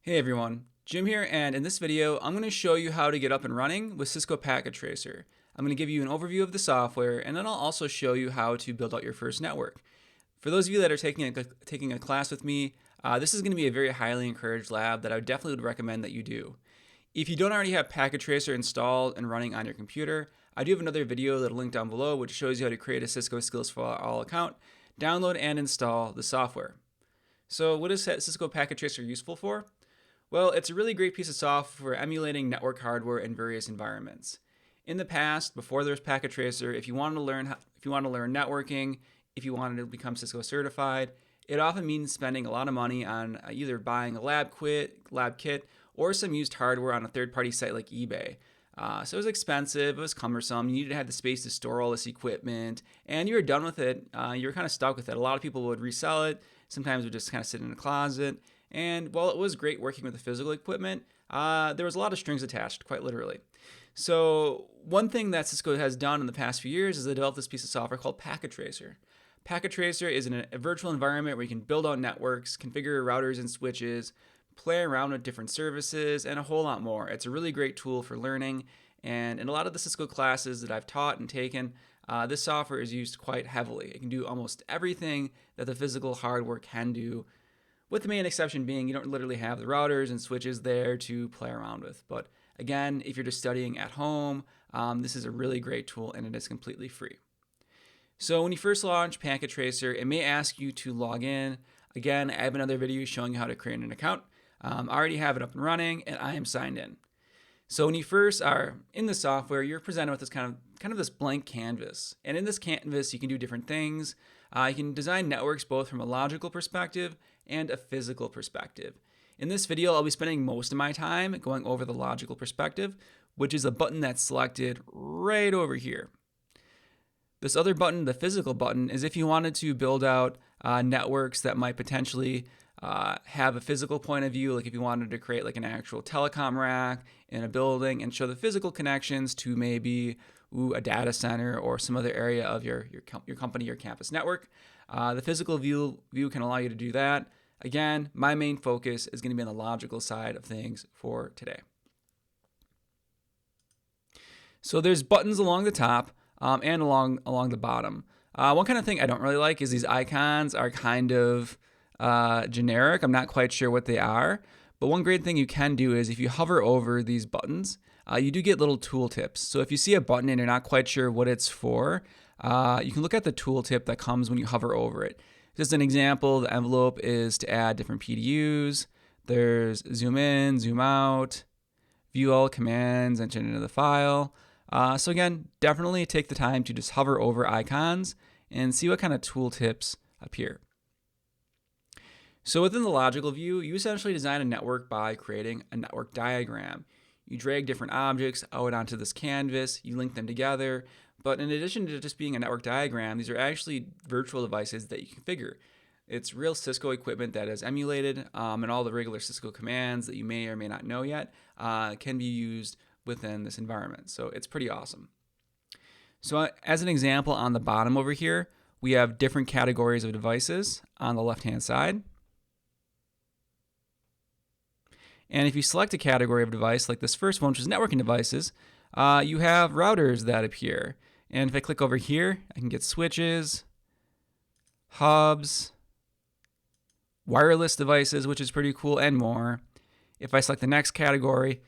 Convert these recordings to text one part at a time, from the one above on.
Hey everyone, Jim here, and in this video I'm going to show you how to get up and running with Cisco Packet Tracer. I'm going to give you an overview of the software, and then I'll also show you how to build out your first network. For those of you that are taking a class with me, this is going to be a very highly encouraged lab that I definitely would recommend that you do. If you don't already have Packet Tracer installed and running on your computer, I do have another video that'll link down below which shows you how to create a Cisco Skills for All account, download and install the software. So what is Cisco Packet Tracer useful for? Well, it's a really great piece of software for emulating network hardware in various environments. In the past, before there was Packet Tracer, if you wanted to learn networking, if you wanted to become Cisco certified, it often means spending a lot of money on either buying a lab kit, or some used hardware on a third-party site like eBay. So it was expensive, it was cumbersome, you needed to have the space to store all this equipment, and you were done with it, you were kind of stuck with it. A lot of people would resell it, sometimes it would just kind of sit in a closet. And while it was great working with the physical equipment, there was a lot of strings attached, quite literally. So one thing that Cisco has done in the past few years is they developed this piece of software called Packet Tracer. Packet Tracer is a virtual environment where you can build out networks, configure routers and switches, play around with different services, and a whole lot more. It's a really great tool for learning, and in a lot of the Cisco classes that I've taught and taken, this software is used quite heavily. It can do almost everything that the physical hardware can do, with the main exception being you don't literally have the routers and switches there to play around with. But again, if you're just studying at home, this is a really great tool and it is completely free. So when you first launch Packet Tracer, it may ask you to log in. Again, I have another video showing you how to create an account. I already have it up and running and I am signed in. So when you first are in the software, you're presented with this kind of this blank canvas. And in this canvas, you can do different things. You can design networks both from a logical perspective and a physical perspective. In this video, I'll be spending most of my time going over the logical perspective, which is a button that's selected right over here. This other button, the physical button, is if you wanted to build out networks that might potentially have a physical point of view, like if you wanted to create like an actual telecom rack in a building and show the physical connections to maybe a data center or some other area of your company, your campus network. The physical view can allow you to do that. Again, my main focus is going to be on the logical side of things for today. So there's buttons along the top and along the bottom. One kind of thing I don't really like is these icons are kind of generic. I'm not quite sure what they are, but one great thing you can do is if you hover over these buttons, you do get little tooltips. So if you see a button and you're not quite sure what it's for, you can look at the tooltip that comes when you hover over it. Just an example, the envelope is to add different PDUs. There's zoom in, zoom out, view all commands entered into the file. So again, definitely take the time to just hover over icons and see what kind of tooltips appear. So within the logical view, you essentially design a network by creating a network diagram. You drag different objects out onto this canvas, you link them together, but in addition to just being a network diagram, these are actually virtual devices that you configure. It's real Cisco equipment that is emulated, and all the regular Cisco commands that you may or may not know yet can be used within this environment. So it's pretty awesome. So as an example, on the bottom over here, we have different categories of devices on the left-hand side. And if you select a category of device, like this first one, which is networking devices, you have routers that appear. And if I click over here, I can get switches, hubs, wireless devices, which is pretty cool, and more. If I select the next category,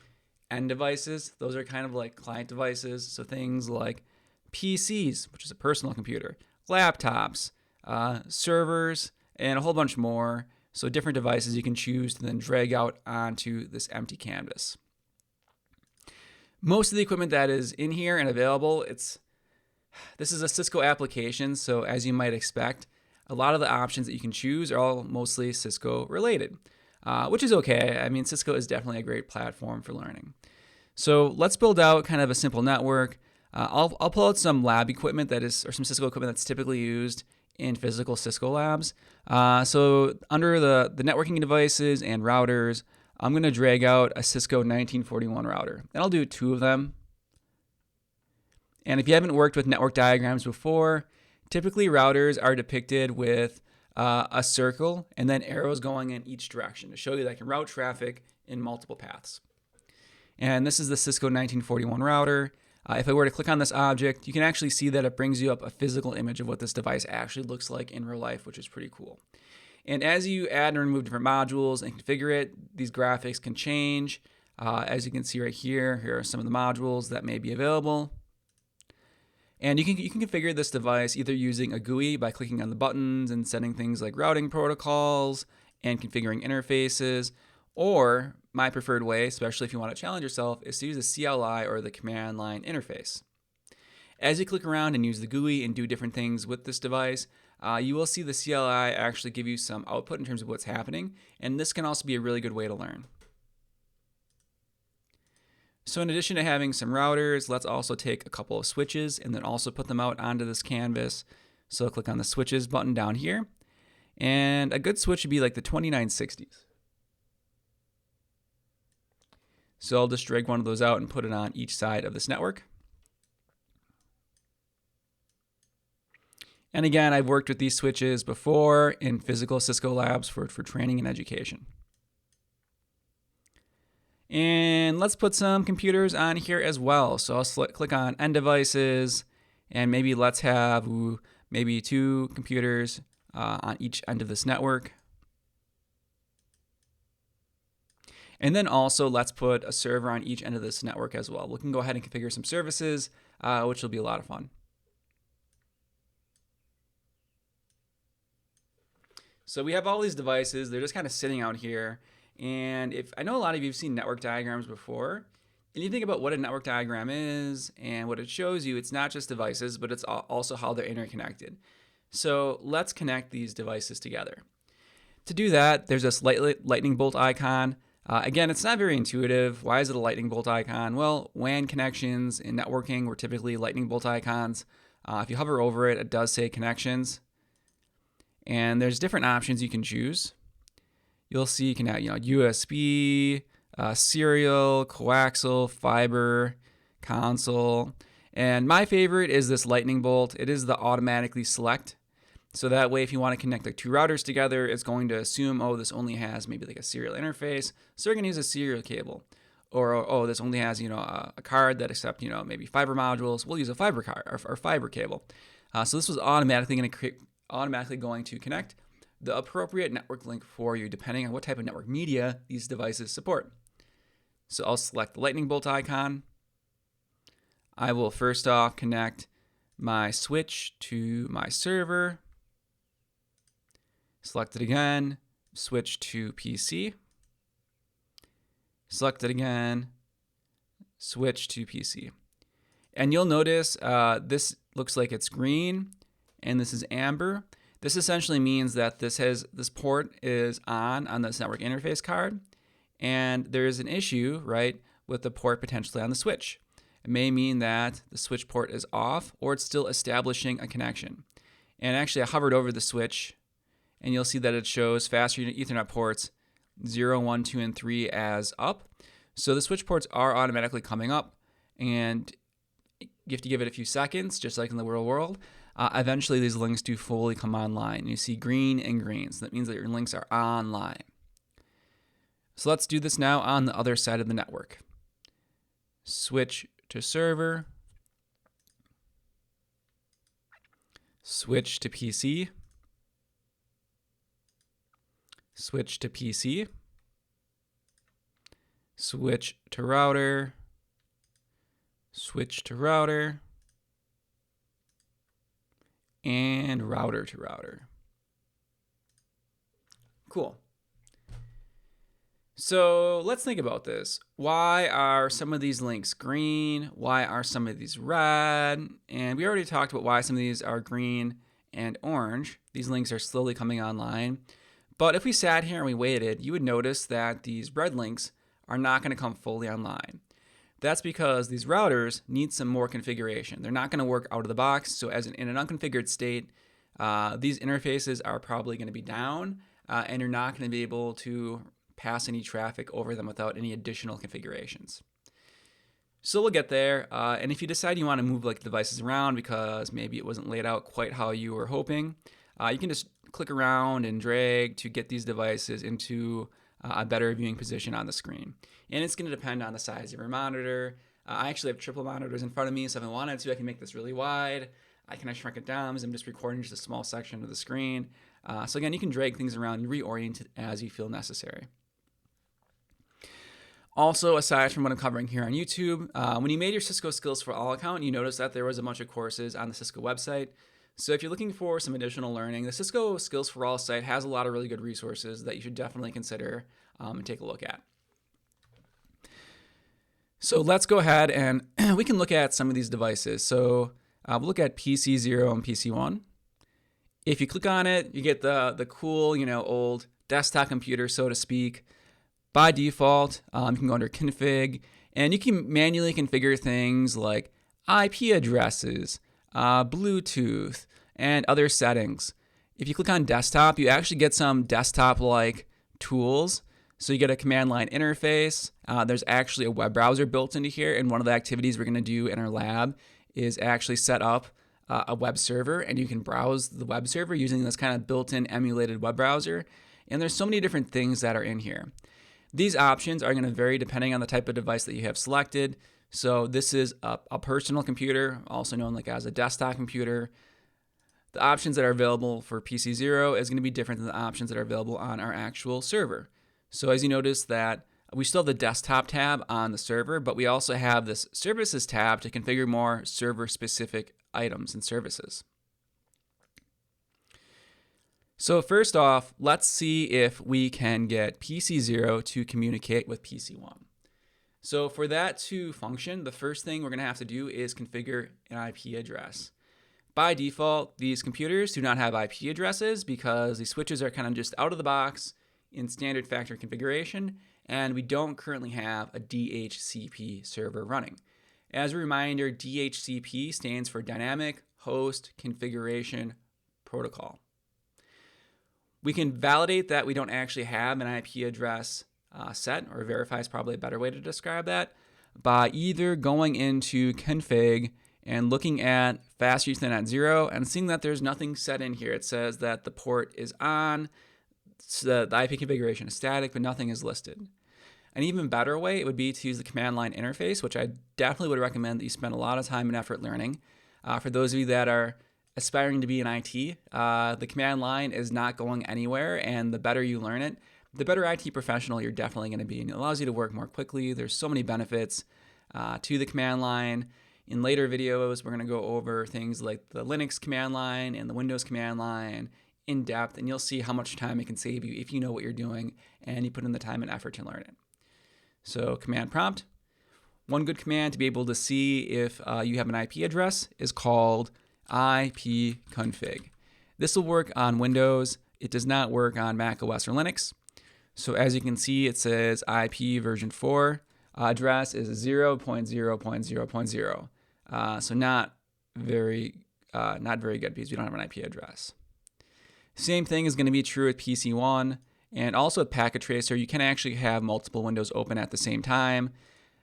end devices, those are kind of like client devices. So things like PCs, which is a personal computer, laptops, servers, and a whole bunch more. So different devices you can choose to then drag out onto this empty canvas. Most of the equipment that is in here and available, this is a Cisco application, so as you might expect, a lot of the options that you can choose are all mostly Cisco related, which is okay. I mean, Cisco is definitely a great platform for learning. So let's build out kind of a simple network. I'll pull out some lab equipment or some Cisco equipment that's typically used in physical Cisco labs. So under the networking devices and routers, I'm going to drag out a Cisco 1941 router. And I'll do 2 of them. And if you haven't worked with network diagrams before, typically routers are depicted with a circle, and then arrows going in each direction to show you that I can route traffic in multiple paths. And this is the Cisco 1941 router. If I were to click on this object, you can actually see that it brings you up a physical image of what this device actually looks like in real life, which is pretty cool. And as you add and remove different modules and configure it, these graphics can change. As you can see right here, here are some of the modules that may be available. And you can configure this device either using a GUI by clicking on the buttons and setting things like routing protocols and configuring interfaces, or my preferred way, especially if you want to challenge yourself, is to use the CLI or the command line interface. As you click around and use the GUI and do different things with this device, you will see the CLI actually give you some output in terms of what's happening, and this can also be a really good way to learn. So in addition to having some routers, let's also take a couple of switches and then also put them out onto this canvas. So click on the switches button down here, and a good switch would be like the 2960s. So I'll just drag one of those out and put it on each side of this network. And again, I've worked with these switches before in physical Cisco labs for training and education. And let's put some computers on here as well. So I'll click on End Devices, and maybe let's have maybe 2 computers on each end of this network. And then also let's put a server on each end of this network as well. We can go ahead and configure some services, which will be a lot of fun. So we have all these devices. They're just kind of sitting out here. And if I know a lot of you have seen network diagrams before, and you think about what a network diagram is and what it shows you, it's not just devices, but it's also how they're interconnected. So let's connect these devices together. To do that, there's this lightning bolt icon. Again, it's not very intuitive. Why is it a lightning bolt icon? Well, WAN connections in networking were typically lightning bolt icons. If you hover over it, it does say connections. And there's different options you can choose. You'll see you can have USB, serial, coaxial, fiber, console. And my favorite is this lightning bolt. It is the automatically select. So that way, if you want to connect like 2 routers together, it's going to assume, oh, this only has maybe like a serial interface. So we're going to use a serial cable. Or, oh, this only has, a card that accepts, maybe fiber modules. We'll use a fiber card or fiber cable. So this was automatically going to connect the appropriate network link for you, depending on what type of network media these devices support. So I'll select the lightning bolt icon. I will first off connect my switch to my server. Select it again, switch to PC. Select it again, switch to PC. And you'll notice this looks like it's green and this is amber. This essentially means that this port is on this network interface card, and there is an issue, right, with the port potentially on the switch. It may mean that the switch port is off or it's still establishing a connection. And actually I hovered over the switch and you'll see that it shows faster Ethernet ports 0, 1, 2, and 3 as up. So the switch ports are automatically coming up, and you have to give it a few seconds, just like in the real world. Eventually these links do fully come online. You see green and green, so that means that your links are online. So let's do this now on the other side of the network. Switch to server, switch to PC, switch to PC, switch to router, switch to router, and router to router. Cool. So let's think about this. Why are some of these links green? Why are some of these red? And we already talked about why some of these are green and orange. These links are slowly coming online. But if we sat here and we waited, you would notice that these red links are not going to come fully online. That's because these routers need some more configuration. They're not going to work out of the box. So in an unconfigured state, these interfaces are probably going to be down, and you're not going to be able to pass any traffic over them without any additional configurations. So we'll get there. And if you decide you want to move like devices around because maybe it wasn't laid out quite how you were hoping, you can just click around and drag to get these devices into a better viewing position on the screen. And it's going to depend on the size of your monitor. I actually have triple monitors in front of me, so if I wanted to, I can make this really wide. I can shrink it down as I'm just recording just a small section of the screen. So again, you can drag things around and reorient it as you feel necessary. Also, aside from what I'm covering here on YouTube, when you made your Cisco Skills for All account, you noticed that there was a bunch of courses on the Cisco website. So if you're looking for some additional learning, the Cisco Skills for All site has a lot of really good resources that you should definitely consider and take a look at. So let's go ahead and we can look at some of these devices. So we'll look at PC0 and PC1. If you click on it, you get the cool, old desktop computer, so to speak. By default, you can go under config, and you can manually configure things like IP addresses, Bluetooth, and other settings. If you click on desktop, you actually get some desktop-like tools. So you get a command line interface. There's actually a web browser built into here, and one of the activities we're going to do in our lab is actually set up a web server, and you can browse the web server using this kind of built-in emulated web browser. And there's so many different things that are in here. These options are going to vary depending on the type of device that you have selected. So this is a personal computer, also known like as a desktop computer. The options that are available for PC0 is going to be different than the options that are available on our actual server. So as you notice that we still have the desktop tab on the server, but we also have this services tab to configure more server specific items and services. So first off, let's see if we can get PC0 to communicate with PC1. So for that to function, the first thing we're going to have to do is configure an IP address. By default, these computers do not have IP addresses because these switches are kind of just out of the box in standard factory configuration, and we don't currently have a DHCP server running. As a reminder, DHCP stands for Dynamic Host Configuration Protocol. We can validate that we don't actually have an IP address set, or verify is probably a better way to describe that, by either going into config and looking at fast Ethernet 0 and seeing that there's nothing set in here. It says that the port is on, so the IP configuration is static, but nothing is listed. An even better way would be to use the command line interface, which I definitely would recommend that you spend a lot of time and effort learning. For those of you that are aspiring to be in IT, the command line is not going anywhere, and the better you learn it, the better IT professional you're definitely going to be, and it allows you to work more quickly. There's so many benefits to the command line. In later videos, we're going to go over things like the Linux command line and the Windows command line in depth, and you'll see how much time it can save you if you know what you're doing and you put in the time and effort to learn it. So command prompt. One good command to be able to see if you have an IP address is called ipconfig. This will work on Windows. It does not work on Mac OS or Linux. So as you can see, it says IP version 4. Address is 0.0.0.0. So not very good because we don't have an IP address. Same thing is going to be true with PC1, and also with Packet Tracer. You can actually have multiple windows open at the same time.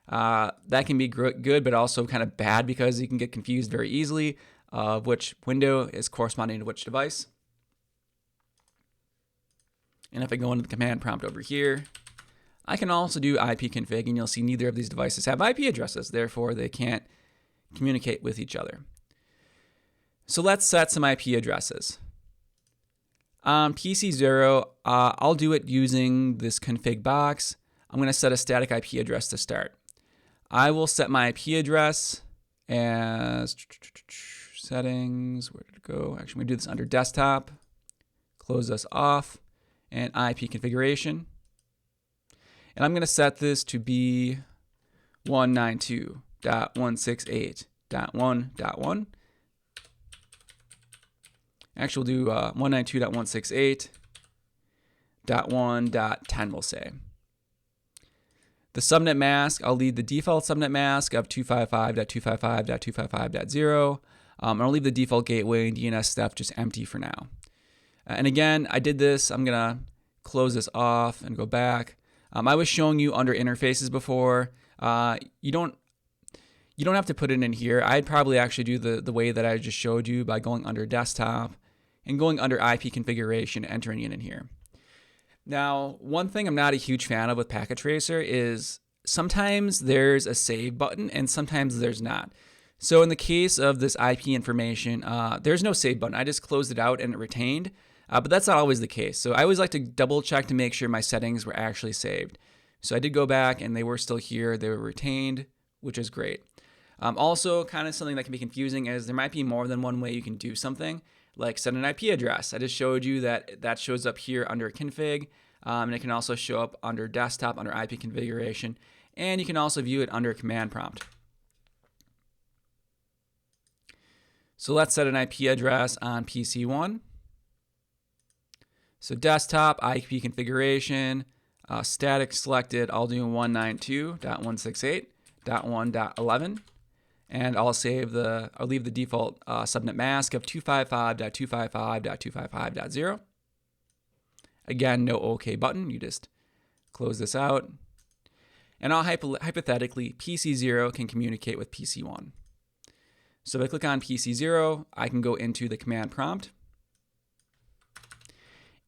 That can be good, but also kind of bad because you can get confused very easily of which window is corresponding to which device. And if I go into the command prompt over here, I can also do ipconfig, and you'll see neither of these devices have IP addresses, therefore they can't communicate with each other. So let's set some IP addresses. On PC0, I'll do it using this config box. I'm going to set a static IP address to start. I will set my IP address as settings. Where did it go? Actually, I'm going to do this under desktop. Close this off, and IP configuration. And I'm going to set this to be 192.168.1.1. Actually, we'll do 192.168.1.10, we'll say. The subnet mask, I'll leave the default subnet mask of 255.255.255.0. I'll leave the default gateway and DNS stuff just empty for now. And again, I did this. I'm going to close this off and go back. I was showing you under interfaces before. You don't have to put it in here. I'd probably actually do the way that I just showed you by going under desktop and going under IP configuration, entering it in here. Now, one thing I'm not a huge fan of with Packet Tracer is sometimes there's a save button and sometimes there's not. So in the case of this IP information, there's no save button. I just closed it out and it retained, but that's not always the case. So I always like to double check to make sure my settings were actually saved. So I did go back and they were still here. They were retained, which is great. Also, kind of something that can be confusing is there might be more than one way you can do something, like set an IP address. I just showed you that shows up here under config, and it can also show up under desktop, under IP configuration, and you can also view it under command prompt. So let's set an IP address on PC1. So desktop, IP configuration, static selected, I'll do 192.168.1.11. And I'll leave the default subnet mask of 255.255.255.0. Again, no OK button. You just close this out. And I'll hypothetically, PC0 can communicate with PC1. So if I click on PC0, I can go into the command prompt.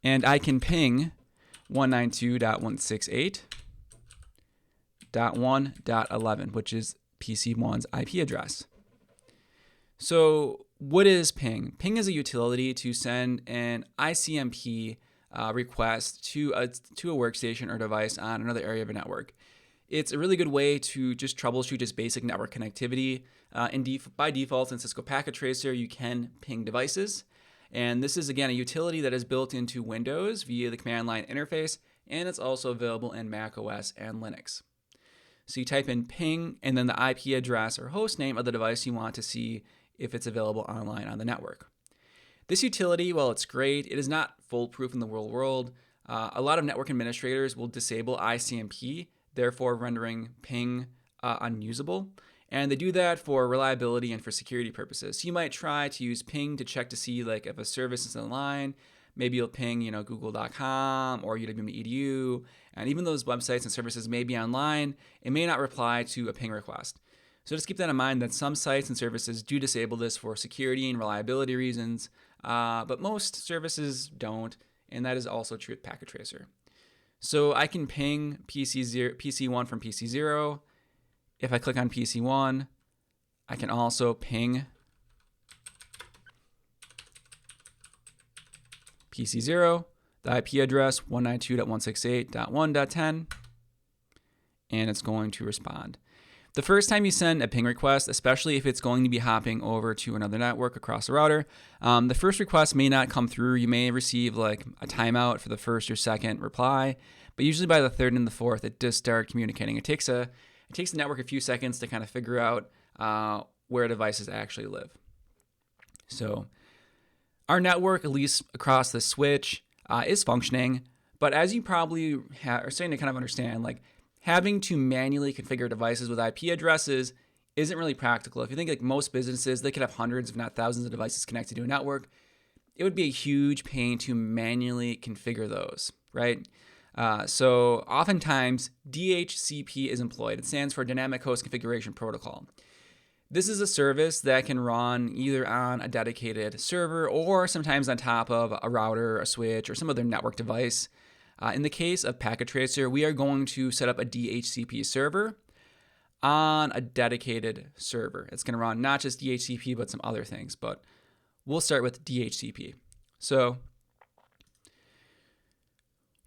And I can ping 192.168.1.11, which is PC1's IP address. So what is ping? Ping is a utility to send an ICMP request to a workstation or device on another area of a network. It's a really good way to just troubleshoot just basic network connectivity. By default in Cisco Packet Tracer, you can ping devices. And this is, again, a utility that is built into Windows via the command line interface, and it's also available in Mac OS and Linux. So you type in ping and then the IP address or host name of the device you want to see if it's available online on the network. This utility, while it's great, it is not foolproof in the real world. A lot of network administrators will disable ICMP, therefore rendering ping unusable. And they do that for reliability and for security purposes. So you might try to use ping to check to see like if a service is online. Maybe you'll ping, google.com or UW.edu, and even those websites and services may be online. It may not reply to a ping request. So just keep that in mind that some sites and services do disable this for security and reliability reasons, but most services don't, and that is also true with Packet Tracer. So I can ping PC1 from PC0. If I click on PC1, I can also ping PC0, the IP address 192.168.1.10, and it's going to respond. The first time you send a ping request, especially if it's going to be hopping over to another network across the router, the first request may not come through. You may receive like a timeout for the first or second reply, but usually by the third and the fourth, it does start communicating. It takes the network a few seconds to kind of figure out where devices actually live. So our network, at least across the switch, is functioning, but as you probably are starting to kind of understand, like having to manually configure devices with IP addresses isn't really practical. If you think like most businesses, they could have hundreds, if not thousands of devices connected to a network. It would be a huge pain to manually configure those, right? So oftentimes DHCP is employed. It stands for Dynamic Host Configuration Protocol. This is a service that can run either on a dedicated server or sometimes on top of a router, a switch, or some other network device. In the case of Packet Tracer, we are going to set up a DHCP server on a dedicated server. It's going to run not just DHCP, but some other things. But we'll start with DHCP. So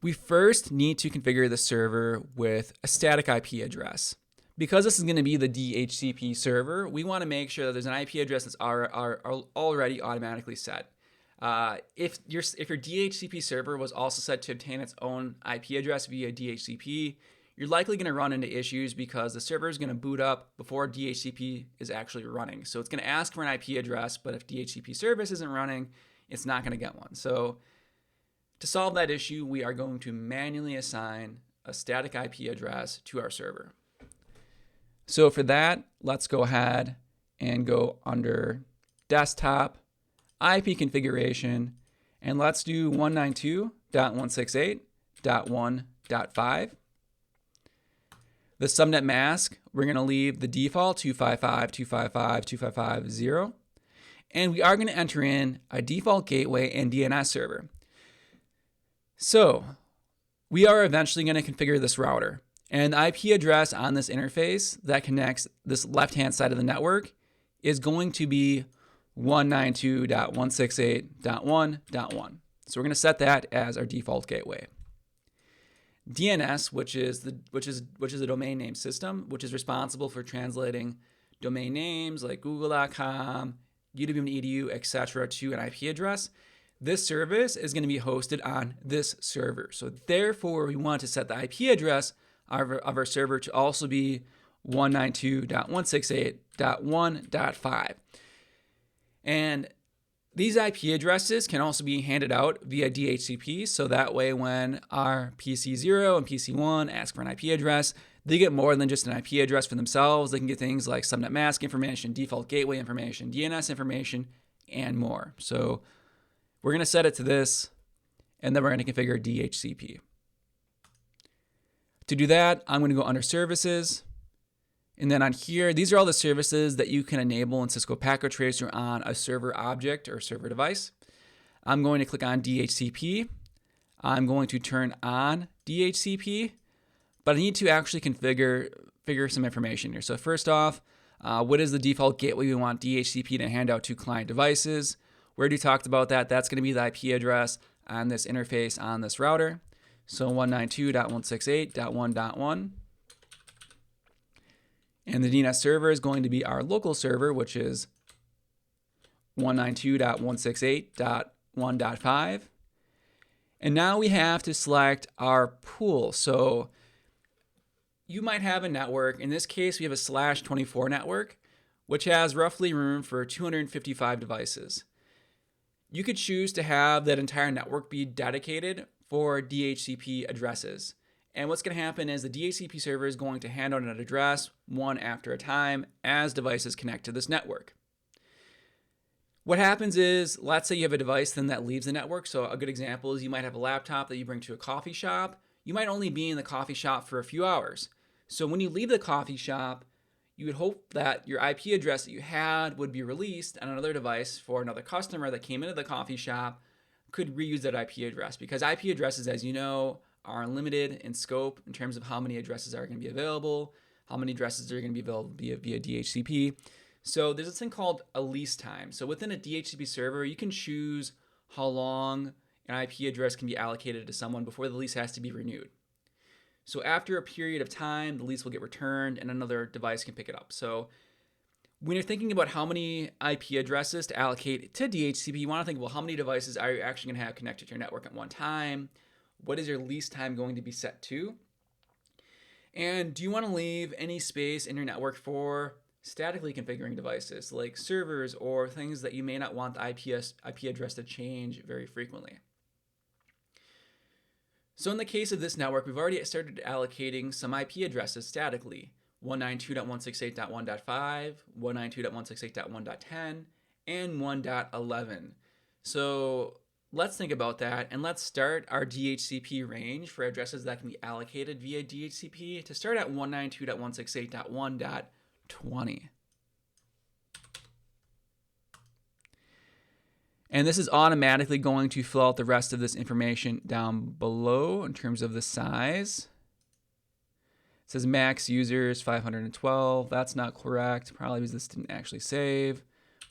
we first need to configure the server with a static IP address. Because this is going to be the DHCP server, we want to make sure that there's an IP address that's already automatically set. If your DHCP server was also set to obtain its own IP address via DHCP, you're likely going to run into issues because the server is going to boot up before DHCP is actually running. So it's going to ask for an IP address, but if DHCP service isn't running, it's not going to get one. So to solve that issue, we are going to manually assign a static IP address to our server. So for that, let's go ahead and go under desktop, IP configuration, and let's do 192.168.1.5. The subnet mask, we're going to leave the default 255.255.255.0. And we are going to enter in a default gateway and DNS server. So we are eventually going to configure this router. And the IP address on this interface that connects this left-hand side of the network is going to be 192.168.1.1. So we're going to set that as our default gateway. DNS, which is a domain name system, which is responsible for translating domain names like google.com, udemy.edu, etc. to an IP address. This service is going to be hosted on this server. So therefore, we want to set the IP address of our server to also be 192.168.1.5. And these IP addresses can also be handed out via DHCP, so that way when our PC0 and PC1 ask for an IP address, they get more than just an IP address for themselves. They can get things like subnet mask information, default gateway information, DNS information, and more. So we're going to set it to this, and then we're going to configure DHCP. To do that, I'm going to go under Services. And then on here, these are all the services that you can enable in Cisco Packet Tracer on a server object or server device. I'm going to click on DHCP. I'm going to turn on DHCP, but I need to actually configure some information here. So first off, what is the default gateway we want DHCP to hand out to client devices? We already talked about that. That's going to be the IP address on this interface on this router. So 192.168.1.1. And the DNS server is going to be our local server, which is 192.168.1.5. And now we have to select our pool. So you might have a network. In this case, we have a /24 network, which has roughly room for 255 devices. You could choose to have that entire network be dedicated for DHCP addresses. And what's going to happen is the DHCP server is going to hand out an address one after a time as devices connect to this network. What happens is, let's say you have a device then that leaves the network. So a good example is you might have a laptop that you bring to a coffee shop. You might only be in the coffee shop for a few hours. So when you leave the coffee shop, you would hope that your IP address that you had would be released on another device for another customer that came into the coffee shop could reuse that IP address, because IP addresses, as you know, are unlimited in scope in terms of how many addresses are going to be available, how many addresses are going to be available via DHCP. So there's this thing called a lease time. So within a DHCP server, you can choose how long an IP address can be allocated to someone before the lease has to be renewed. So after a period of time, the lease will get returned and another device can pick it up. So when you're thinking about how many IP addresses to allocate to DHCP, you want to think, well, how many devices are you actually going to have connected to your network at one time? What is your lease time going to be set to? And do you want to leave any space in your network for statically configuring devices like servers or things that you may not want the IP address to change very frequently? So in the case of this network, we've already started allocating some IP addresses statically. 192.168.1.5, 192.168.1.10, and 1.11. So let's think about that, and let's start our DHCP range for addresses that can be allocated via DHCP to start at 192.168.1.20. And this is automatically going to fill out the rest of this information down below in terms of the size. It says max users 512. That's not correct, probably because this didn't actually save.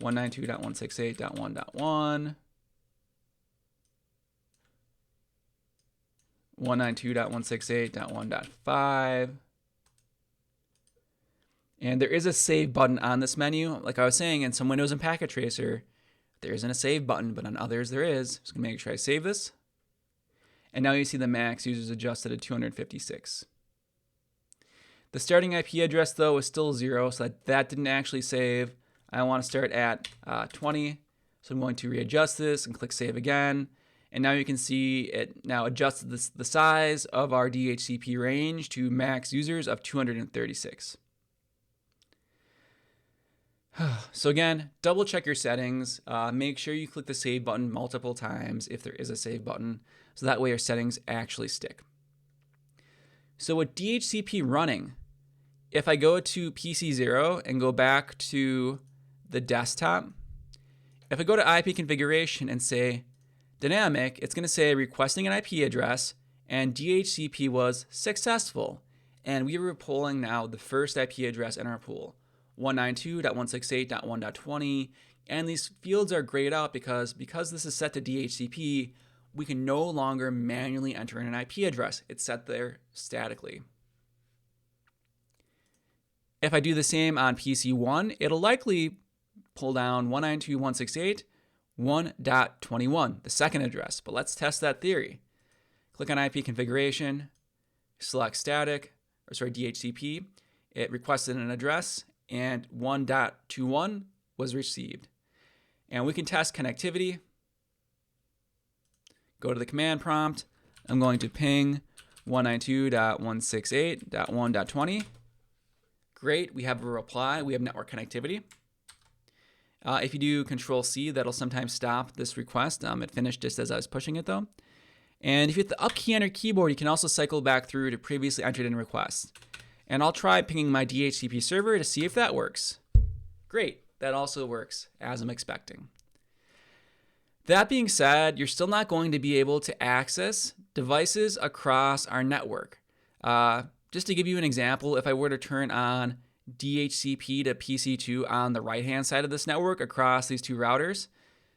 192.168.1.1. 192.168.1.5. And there is a save button on this menu. Like I was saying, in some Windows and Packet Tracer, there isn't a save button, but on others there is. Just gonna make sure I save this. And now you see the max users adjusted to 256. The starting IP address though is still 0, so that didn't actually save. I want to start at 20, so I'm going to readjust this and click save again. And now you can see it now adjusted the size of our DHCP range to max users of 236. So again, double check your settings. Make sure you click the save button multiple times if there is a save button, so that way your settings actually stick. So with DHCP running, if I go to PC0 and go back to the desktop, If I go to IP configuration and say dynamic, it's going to say requesting an IP address and DHCP was successful. And we were pulling now the first IP address in our pool, 192.168.1.20. And these fields are grayed out because this is set to DHCP, we can no longer manually enter in an IP address. It's set there statically. If I do the same on PC1, it'll likely pull down 192.168.1.21, the second address. But let's test that theory. Click on IP configuration, select DHCP. It requested an address, and 1.21 was received. And we can test connectivity. Go to the command prompt. I'm going to ping 192.168.1.20. Great, we have a reply. We have network connectivity. If you do Control-C, that'll sometimes stop this request. It finished just as I was pushing it, though. And if you hit the up key on your keyboard, you can also cycle back through to previously entered in requests. And I'll try pinging my DHCP server to see if that works. Great, that also works as I'm expecting. That being said, you're still not going to be able to access devices across our network. Just to give you an example, if I were to turn on DHCP to PC2 on the right-hand side of this network across these two routers,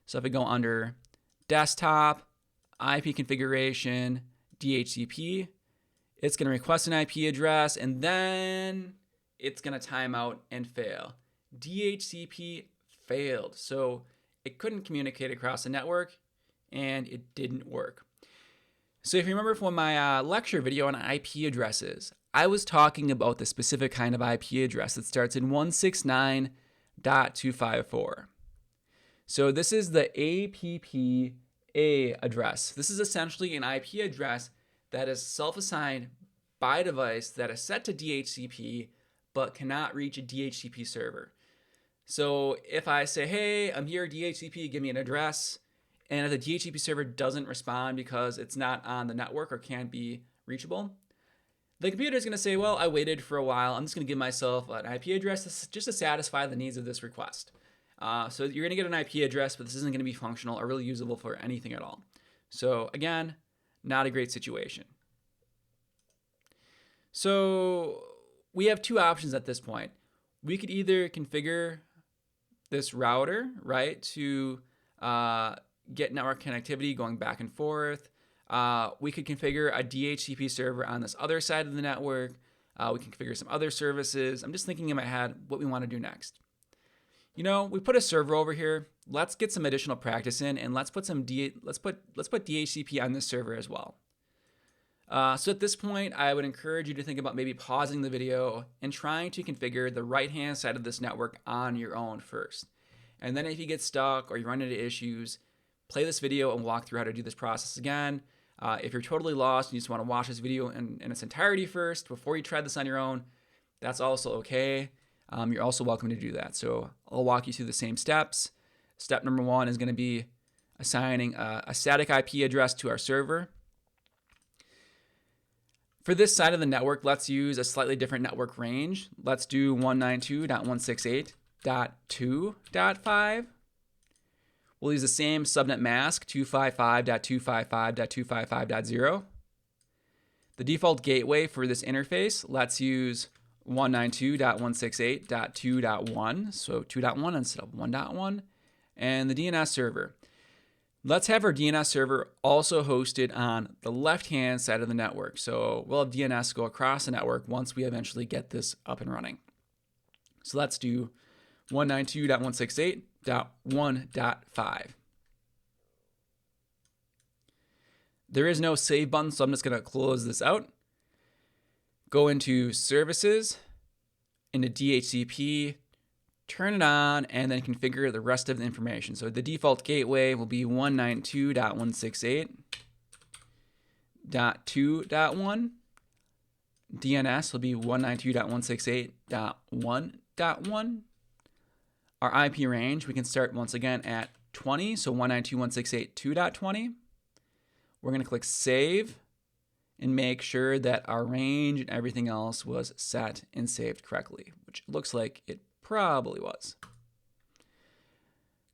so if I go under desktop, IP configuration, DHCP, it's going to request an IP address, and then it's going to time out and fail. DHCP failed, so it couldn't communicate across the network, and it didn't work. So if you remember from my lecture video on IP addresses, I was talking about the specific kind of IP address that starts in 169.254. So this is the APPA address. This is essentially an IP address that is self-assigned by device that is set to DHCP but cannot reach a DHCP server. So if I say, hey, I'm here, DHCP, give me an address, and if the DHCP server doesn't respond because it's not on the network or can't be reachable, the computer is going to say, well, I waited for a while. I'm just going to give myself an IP address just to satisfy the needs of this request. So you're going to get an IP address, but this isn't going to be functional or really usable for anything at all. So again, not a great situation. So we have two options at this point. We could either configure this router, right, to get network connectivity going back and forth. We could configure a DHCP server on this other side of the network. We can configure some other services. I'm just thinking in my head what we want to do next. You know, we put a server over here. Let's get some additional practice in, and let's put DHCP on this server as well. So at this point, I would encourage you to think about maybe pausing the video and trying to configure the right-hand side of this network on your own first. And then if you get stuck or you run into issues, play this video and walk through how to do this process again. If you're totally lost and you just want to watch this video in its entirety first before you try this on your own, that's also okay. You're also welcome to do that. So I'll walk you through the same steps. Step number one is going to be assigning a static IP address to our server. For this side of the network, let's use a slightly different network range. Let's do 192.168.2.5. We'll use the same subnet mask, 255.255.255.0. The default gateway for this interface, let's use 192.168.2.1, so 2.1 instead of 1.1, and the DNS server. Let's have our DNS server also hosted on the left-hand side of the network. So we'll have DNS go across the network once we eventually get this up and running. So let's do 192.168.1.5. There is no save button, so I'm just going to close this out. Go into Services, into DHCP, turn it on, and then configure the rest of the information. So the default gateway will be 192.168.2.1. DNS will be 192.168.1.1. Our IP range, we can start once again at 20, so 192.168.2.20. We're going to click Save and make sure that our range and everything else was set and saved correctly, which looks like it probably was.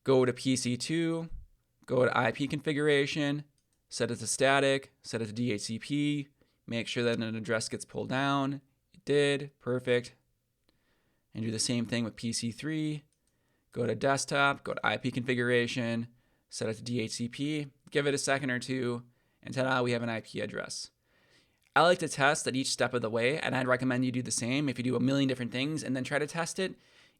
go to PC2, go to IP configuration, set it to static, set it to DHCP, make sure that an address gets pulled down. It did, perfect. And do the same thing with PC3. Go to desktop, go to IP configuration, set it to DHCP, give it a second or two, and ta-da, we have an IP address. I like to test at each step of the way, and I'd recommend you do the same. If you do a million different things and then try to test it,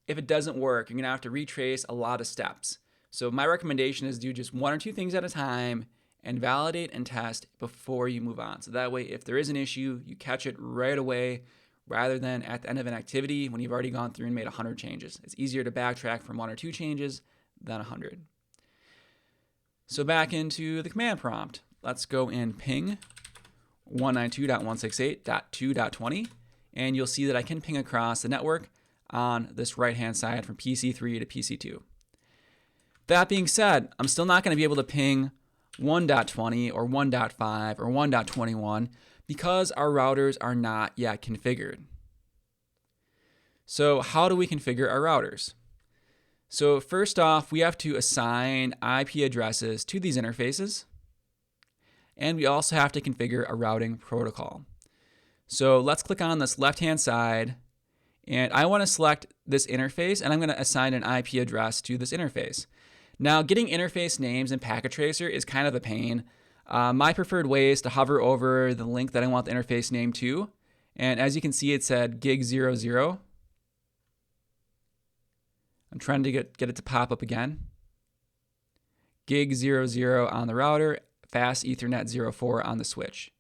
if it doesn't work, you're gonna have to retrace a lot of steps. So my recommendation is do just one or two things at a time and validate and test before you move on. So that way, if there is an issue, you catch it right away rather than at the end of an activity when you've already gone through and made 100 changes. It's easier to backtrack from one or two changes than 100. So back into the command prompt. Let's go and ping 192.168.2.20, and you'll see that I can ping across the network on this right-hand side from PC3 to PC2. That being said, I'm still not going to be able to ping 1.20 or 1.5 or 1.21 because our routers are not yet configured. So how do we configure our routers? So first off, we have to assign IP addresses to these interfaces, and we also have to configure a routing protocol. So let's click on this left-hand side, and I want to select this interface, and I'm going to assign an IP address to this interface. Now, getting interface names in Packet Tracer is kind of a pain. My preferred way is to hover over the link that I want the interface name to, and as you can see, it said gig00. I'm trying to get it to pop up again. Gig00 on the router, fast Ethernet 04 on the switch.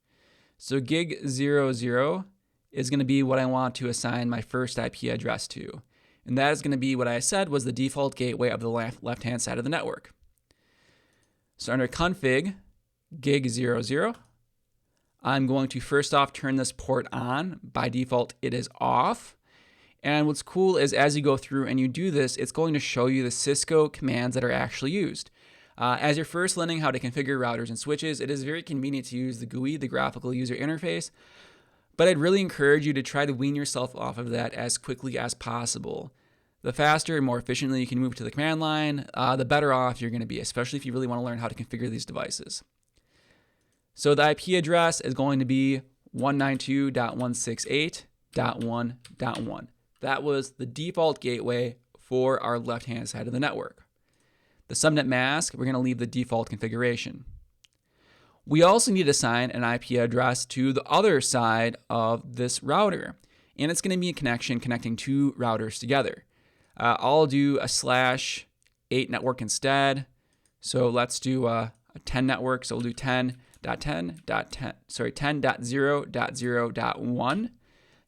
So gig00 is going to be what I want to assign my first IP address to. And that is going to be what I said was the default gateway of the left-hand side of the network. So under config, gig00, I'm going to first off turn this port on. By default, it is off. And what's cool is as you go through and you do this, it's going to show you the Cisco commands that are actually used. As you're first learning how to configure routers and switches, it is very convenient to use the GUI, the graphical user interface, but I'd really encourage you to try to wean yourself off of that as quickly as possible. The faster and more efficiently you can move to the command line, the better off you're going to be, especially if you really want to learn how to configure these devices. So the IP address is going to be 192.168.1.1. That was the default gateway for our left-hand side of the network. The subnet mask, we're going to leave the default configuration. We also need to assign an IP address to the other side of this router, and it's going to be a connection connecting two routers together. I'll do a /8 network instead. So let's do a 10 network. So we'll do 10.0.0.1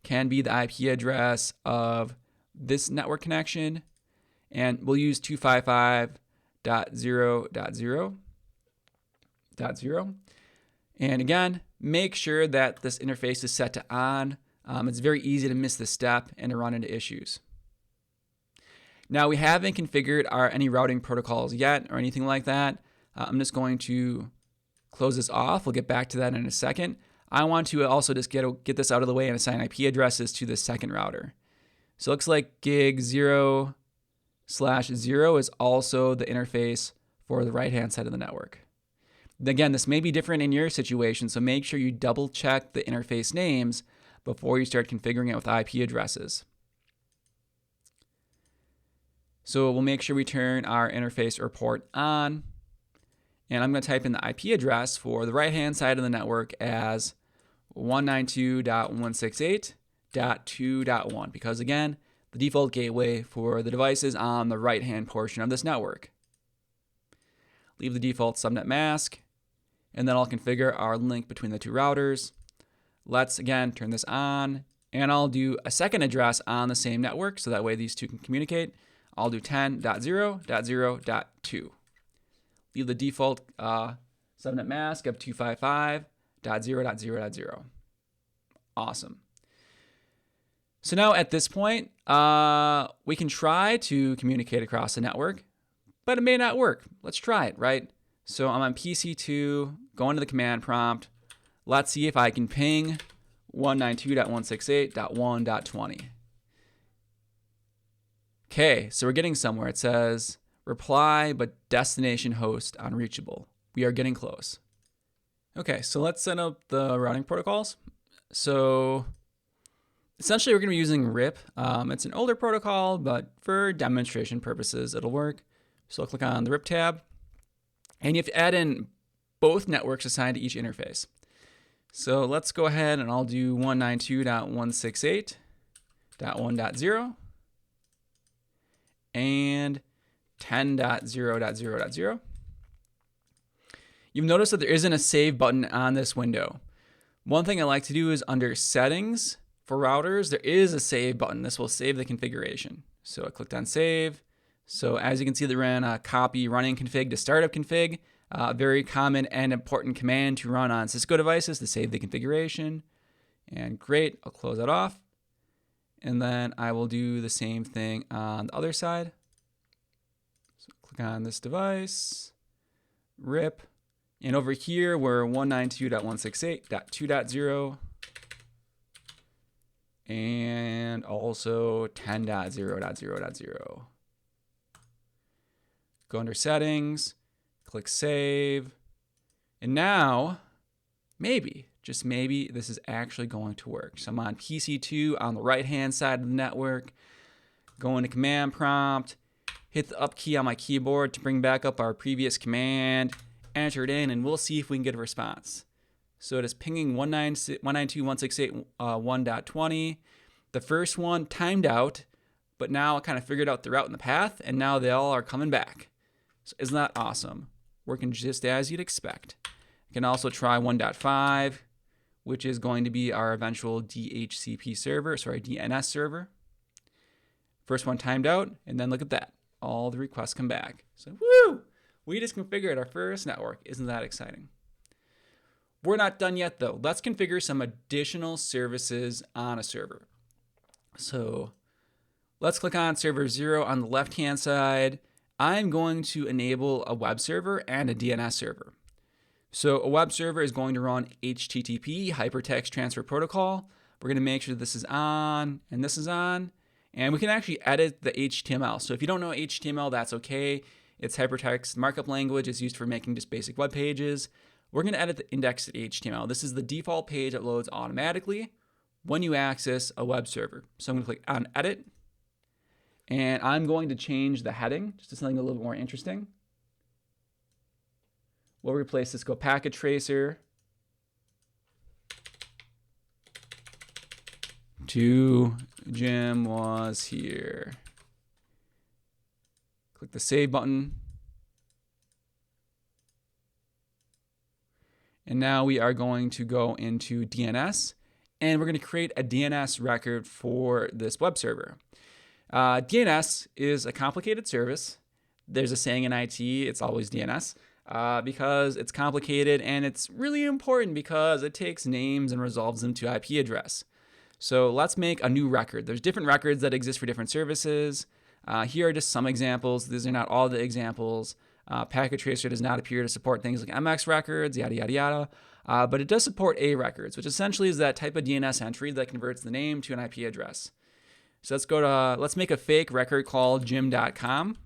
can be the IP address of this network connection, and we'll use 255.0.0.0. And again, make sure that this interface is set to on. It's very easy to miss this step and to run into issues. Now, we haven't configured any routing protocols yet or anything like that. I'm just going to close this off. We'll get back to that in a second. I want to also just get this out of the way and assign IP addresses to the second router. So it looks like gig0/0 is also the interface for the right-hand side of the network. Again, this may be different in your situation, so make sure you double check the interface names before you start configuring it with IP addresses. So we'll make sure we turn our interface or port on, and I'm going to type in the IP address for the right-hand side of the network as 192.168.2.1 because again, the default gateway for the devices on the right-hand portion of this network. Leave the default subnet mask, and then I'll configure our link between the two routers. Let's again turn this on, and I'll do a second address on the same network so that way these two can communicate. I'll do 10.0.0.2. Leave the default subnet mask of 255.0.0.0. Awesome. So now at this point, we can try to communicate across the network, but it may not work. Let's try it, right? So I'm on PC2, going to the command prompt. Let's see if I can ping 192.168.1.20. Okay, so we're getting somewhere. It says reply, but destination host unreachable. We are getting close. Okay, so let's set up the routing protocols. So essentially we're going to be using RIP. It's an older protocol, but for demonstration purposes, it'll work. So I'll click on the RIP tab, and you have to add in both networks assigned to each interface. So let's go ahead and I'll do 192.168.1.0 and 10.0.0.0. You've noticed that there isn't a save button on this window. One thing I like to do is under settings for routers, there is a save button. This will save the configuration. So I clicked on save. So as you can see, they ran a copy running config to startup config. A very common and important command to run on Cisco devices to save the configuration. And great, I'll close that off. And then I will do the same thing on the other side. So click on this device, RIP. And over here, we're 192.168.2.0 and also 10.0.0.0. Go under settings, click save. And now, maybe, just maybe, this is actually going to work. So I'm on PC2 on the right-hand side of the network. Go into command prompt, hit the up key on my keyboard to bring back up our previous command, enter it in, and we'll see if we can get a response. So it is pinging 192.168.1.20. The first one timed out, but now I kind of figured out the route and the path, and now they all are coming back. So isn't that awesome? Working just as you'd expect. You can also try 1.5, which is going to be our eventual DHCP server, DNS server. First one timed out, and then look at that. All the requests come back. So woo! We just configured our first network. Isn't that exciting? We're not done yet though. Let's configure some additional services on a server. So let's click on server 0 on the left-hand side. I'm going to enable a web server and a DNS server. So a web server is going to run HTTP, Hypertext Transfer Protocol. We're going to make sure this is on and this is on. And we can actually edit the HTML. So if you don't know HTML, that's okay. It's hypertext markup language. It's used for making just basic web pages. We're going to edit the indexed HTML. This is the default page that loads automatically when you access a web server. So I'm going to click on edit. And I'm going to change the heading just to something a little bit more interesting. We'll replace Cisco Packet Tracer to Jim was here. Click the save button. And now we are going to go into DNS, and we're going to create a DNS record for this web server. DNS is a complicated service. There's a saying in IT, it's always DNS, because it's complicated, and it's really important because it takes names and resolves them to IP address. So let's make a new record. There's different records that exist for different services. Here are just some examples. These are not all the examples. Packet Tracer does not appear to support things like MX records, yada, yada, yada. But it does support A records, which essentially is that type of DNS entry that converts the name to an IP address. So let's make a fake record called jim.com.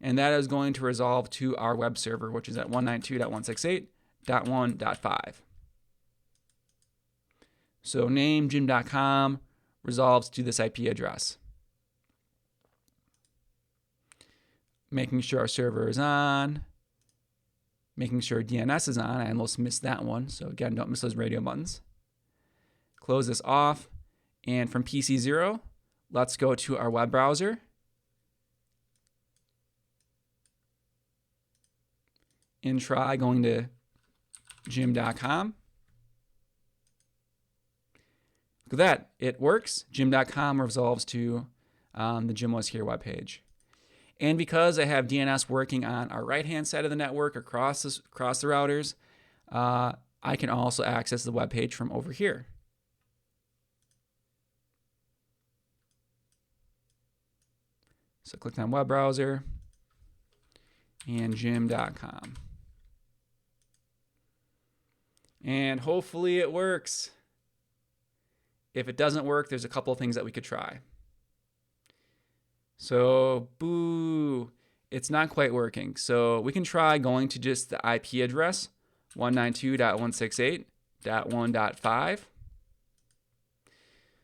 And that is going to resolve to our web server, which is at 192.168.1.5. So name jim.com resolves to this IP address. Making sure our server is on, making sure DNS is on. I almost missed that one. So again, don't miss those radio buttons. Close this off. And from PC0, let's go to our web browser. And try going to jim.com. Look at that. It works. Jim.com resolves to the Jim Was Here webpage. And because I have DNS working on our right-hand side of the network across the routers, I can also access the web page from over here. So click on web browser and jim.com. And hopefully it works. If it doesn't work, there's a couple of things that we could try. So boo, it's not quite working. So we can try going to just the IP address 192.168.1.5.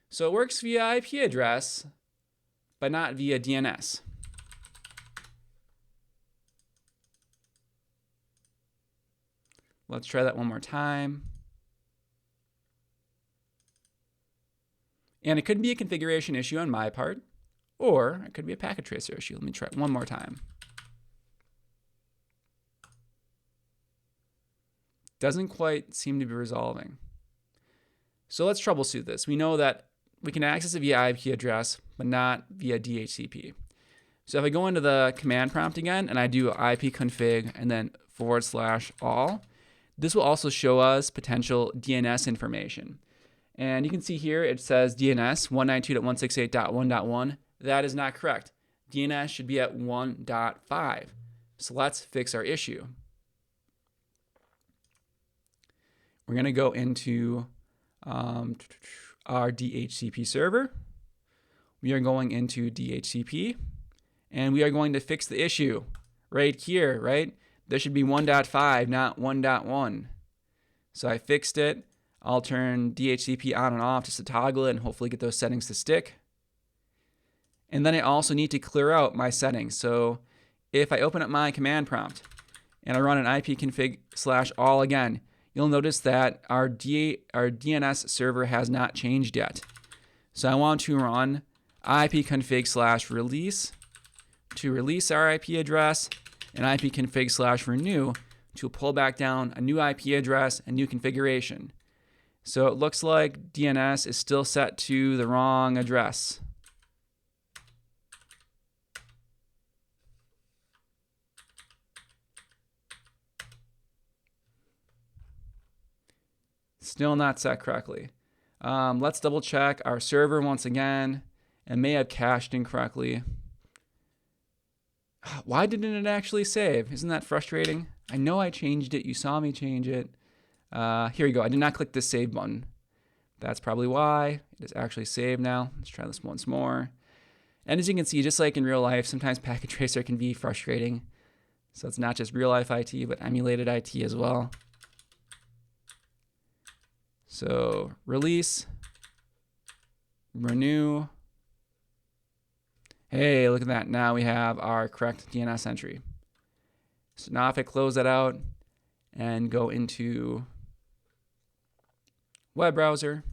So it works via IP address, but not via DNS. Let's try that one more time. And it could be a configuration issue on my part, or it could be a packet tracer issue. Let me try it one more time. Doesn't quite seem to be resolving. So let's troubleshoot this. We know that we can access it via IP address, but not via DHCP. So if I go into the command prompt again and I do ipconfig and then /all, this will also show us potential DNS information. And you can see here it says DNS 192.168.1.1. That is not correct. DNS should be at 1.5. So let's fix our issue. We're going to go into our DHCP server. We are going into DHCP, and we are going to fix the issue right here, right? There should be 1.5, not 1.1. So I fixed it. I'll turn DHCP on and off just to toggle it and hopefully get those settings to stick. And then I also need to clear out my settings. So if I open up my command prompt and I run an ipconfig/all again, you'll notice that our DNS server has not changed yet. So I want to run ipconfig/release to release our IP address and ipconfig/renew to pull back down a new IP address and new configuration. So it looks like DNS is still set to the wrong address. Still not set correctly. Let's double check our server once again. It may have cached incorrectly. Why didn't it actually save? Isn't that frustrating? I know I changed it. You saw me change it. Here we go. I did not click the save button. That's probably why. It is actually saved now. Let's try this once more. And as you can see, just like in real life, sometimes Packet Tracer can be frustrating. So it's not just real life IT, but emulated IT as well. So release, renew. Hey, look at that. Now we have our correct DNS entry. So now if I close that out and go into web browser,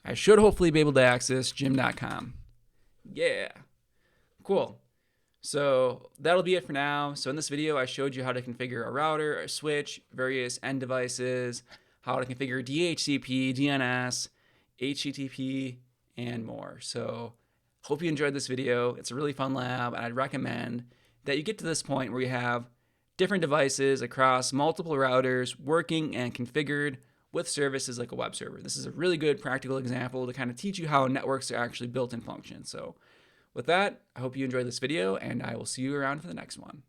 I should hopefully be able to access gym.com. Yeah, cool. So that'll be it for now. So in this video, I showed you how to configure a router, a switch, various end devices, how to configure DHCP, DNS, HTTP, and more. So hope you enjoyed this video. It's a really fun lab, and I'd recommend that you get to this point where you have different devices across multiple routers working and configured with services like a web server. This is a really good practical example to kind of teach you how networks are actually built and function. So with that, I hope you enjoyed this video, and I will see you around for the next one.